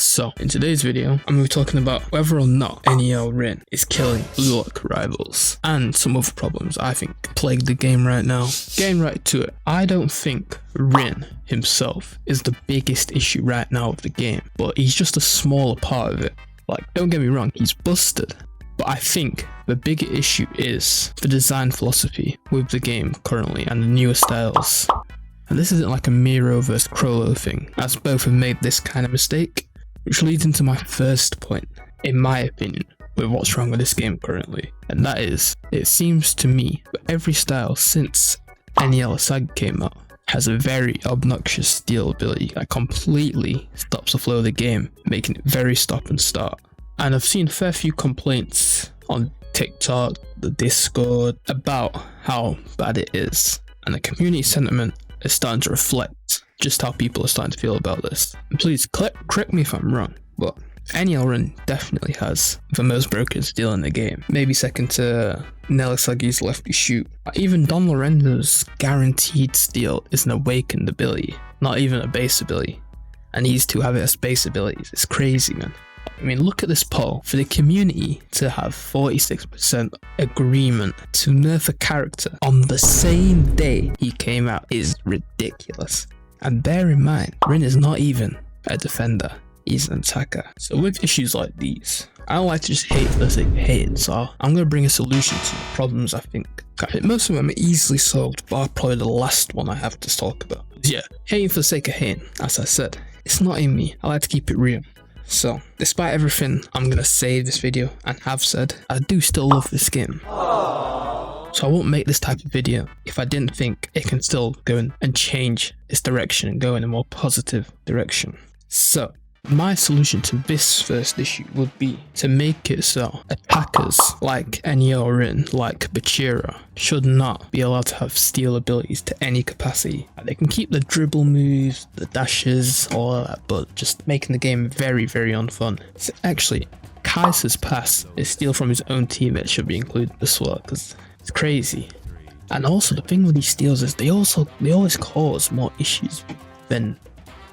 So, in today's video, I'm going to be talking about whether or not NEL Rin is killing Blue Lock rivals, and some other problems I think plague the game right now. Getting right to it, I don't think Rin himself is the biggest issue right now with the game, but he's just a smaller part of it. Like, don't get me wrong, he's busted. But I think the bigger issue is the design philosophy with the game currently and the newer styles. And this isn't like a Miro versus Crollo thing, as both have made this kind of mistake, which leads into my first point, in my opinion, with what's wrong with this game currently. And that is, it seems to me that every style since NEL Rin came out has a very obnoxious steal ability that completely stops the flow of the game, making it very stop and start. And I've seen a fair few complaints on TikTok, the Discord, about how bad it is. And the community sentiment is starting to reflect just how people are starting to feel about this. And please correct me if I'm wrong, but NEL Rin definitely has the most broken steal in the game. Maybe second to Nelisagi's lefty shoot. Even Don Lorenzo's guaranteed steal is an awakened ability, not even a base ability. And these two have it as base abilities. It's crazy, man. I mean, look at this poll. For the community to have 46% agreement to nerf a character on the same day he came out is ridiculous. And bear in mind, Rin is not even a defender, he's an attacker. So with issues like these, I don't like to just hate for the sake of hating, so I'm going to bring a solution to the problems I think. Most of them are easily solved, but probably the last one I have to talk about. Yeah, hating for the sake of hating, as I said, it's not in me. I like to keep it real. So, despite everything I'm going to say in this video and have said, I do still love this game. So I won't make this type of video if I didn't think it can still go in and change its direction and go in a more positive direction. So, my solution to this first issue would be to make it so attackers like NEL Rin, like Bachira, should not be allowed to have steal abilities to any capacity. They can keep the dribble moves, the dashes, all that, but just making the game very, very unfun. So actually, Kaiser's pass is steal from his own teammate should be included as well, because it's crazy. And also the thing with these steals is they always cause more issues than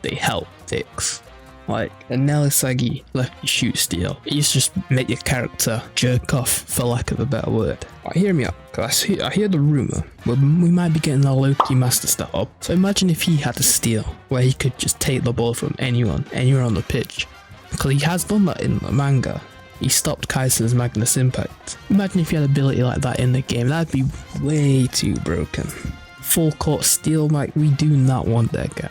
they help fix. Like a Nelisagi lefty shoot steal, it used to just make your character jerk off, for lack of a better word. But hear me out, because I hear the rumour where we might be getting a low-key master stat up. So imagine if he had a steal where he could just take the ball from anyone on the pitch. Because he has done that in the manga. He stopped Kaiser's Magnus Impact. Imagine if you had an ability like that in the game, that'd be way too broken. Full court steal, Mike, we do not want that guy.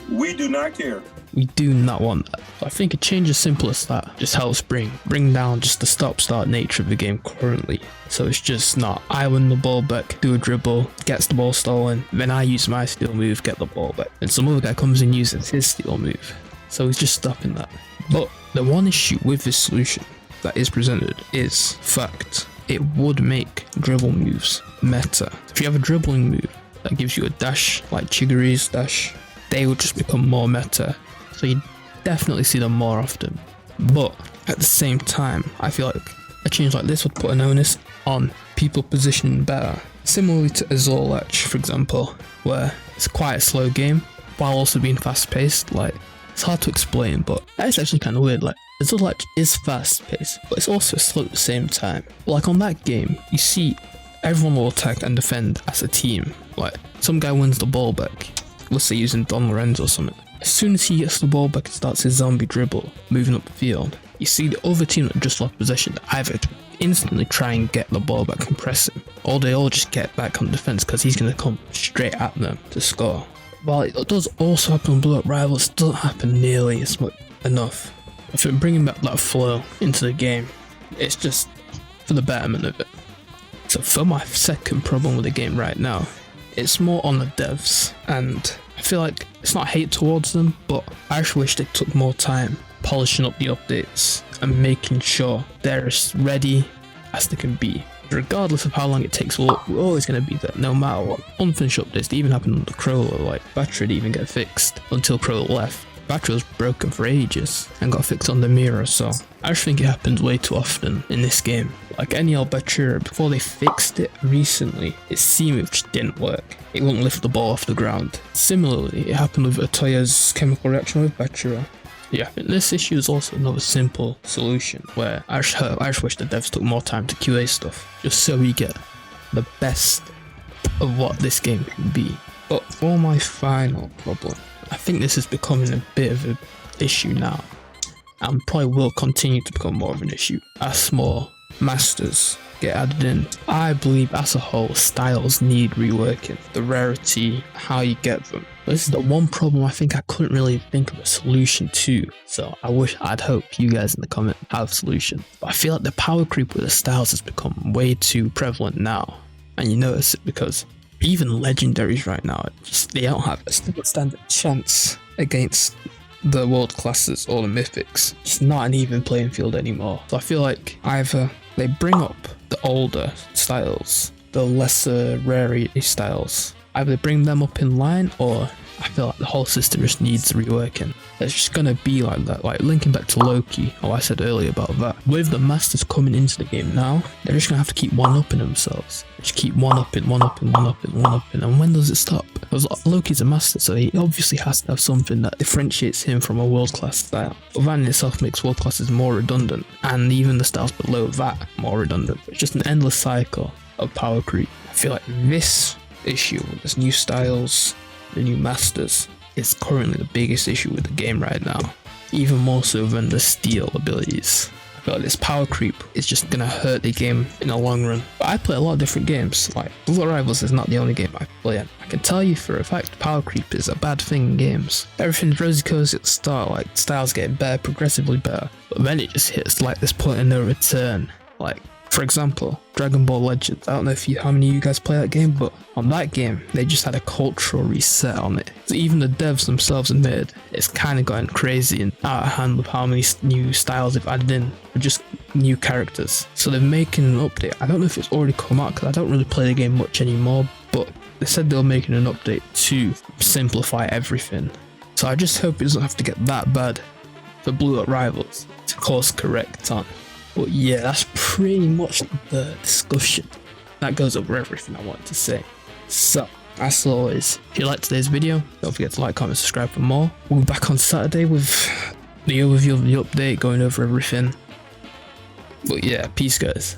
We do not care. We do not want that. I think a change as simple as that just helps bring down just the stop-start nature of the game currently. So it's just not, I win the ball back, do a dribble, gets the ball stolen, then I use my steal move, get the ball back. And some other guy comes and uses his steal move. So he's just stopping that. But the one issue with this solution that is presented is fact. It would make dribble moves meta. If you have a dribbling move that gives you a dash, like Chiguri's dash, they will just become more meta. So you definitely see them more often. But at the same time, I feel like a change like this would put an onus on people positioning better. Similarly to Azure Latch, for example, where it's quite a slow game while also being fast paced. Like, it's hard to explain, but that is actually kind of weird. Like, Azure Latch is fast paced, but it's also slow at the same time. Like on that game, you see everyone will attack and defend as a team. Like, some guy wins the ball back, let's say using Don Lorenzo or something. As soon as he gets the ball back and starts his zombie dribble, moving up the field, you see the other team that just lost possession either instantly try and get the ball back and press him, or they all just get back on defense because he's going to come straight at them to score. While it does also happen on Blue Up Rivals, it doesn't happen nearly as much enough. I think bringing back that flow into the game, it's just for the betterment of it. So for my second problem with the game right now, it's more on the devs, and I feel like it's not hate towards them, but I actually wish they took more time polishing up the updates and making sure they're as ready as they can be. Regardless of how long it takes, we're always going to be there, no matter what. Unfinished updates, they even happened on the Crollo, like battery didn't even get fixed until Crollo left. Battery was broken for ages and got fixed on the mirror, so I just think it happens way too often in this game. Like NEL Bachira, before they fixed it recently, its C-move just didn't work. It wouldn't lift the ball off the ground. Similarly, it happened with Atoya's chemical reaction with Bachira. Yeah, this issue is also another simple solution where I just wish the devs took more time to QA stuff, just so we get the best of what this game can be. But for my final problem, I think this is becoming a bit of an issue now, and probably will continue to become more of an issue as more masters get added in. I believe as a whole, styles need reworking. The rarity, how you get them. This is the one problem I think I couldn't really think of a solution to. So I'd hope you guys in the comment have a solution. But I feel like the power creep with the styles has become way too prevalent now. And you notice it because even legendaries right now, they don't have a standard chance against the world classes or the mythics. It's not an even playing field anymore. So I feel like either they bring up the older styles, the lesser rarity styles, either they bring them up in line, or I feel like the whole system just needs reworking. It's just gonna be like that, like linking back to Loki, I said earlier about that. With the masters coming into the game now, they're just gonna have to keep one-upping themselves. Just keep one-upping, and when does it stop? Because Loki's a master, so he obviously has to have something that differentiates him from a world-class style. But that in itself makes world classes more redundant, and even the styles below that more redundant. It's just an endless cycle of power creep. I feel like this issue with this new styles, the new masters, is currently the biggest issue with the game right now, even more so than the steal abilities. I feel like this power creep is just gonna hurt the game in the long run. But I play a lot of different games, like Bullet Rivals is not the only game I play in. I can tell you for a fact power creep is a bad thing in games. Everything's rosy cozy at the start, like styles getting better, progressively better, but then it just hits like this point of no return. Like, for example, Dragon Ball Legends. I don't know how many of you guys play that game, but on that game, they just had a cultural reset on it. So even the devs themselves admitted it's kind of gotten crazy and out of hand with how many new styles they've added in for just new characters. So they're making an update. I don't know if it's already come out because I don't really play the game much anymore, but they said they were making an update to simplify everything. So I just hope it doesn't have to get that bad for Blue Up Rivals to course correct on. But yeah, that's pretty much the discussion. That goes over everything I wanted to say. So, as always, if you liked today's video, don't forget to like, comment, subscribe for more. We'll be back on Saturday with the overview of the update, going over everything. But yeah, peace guys.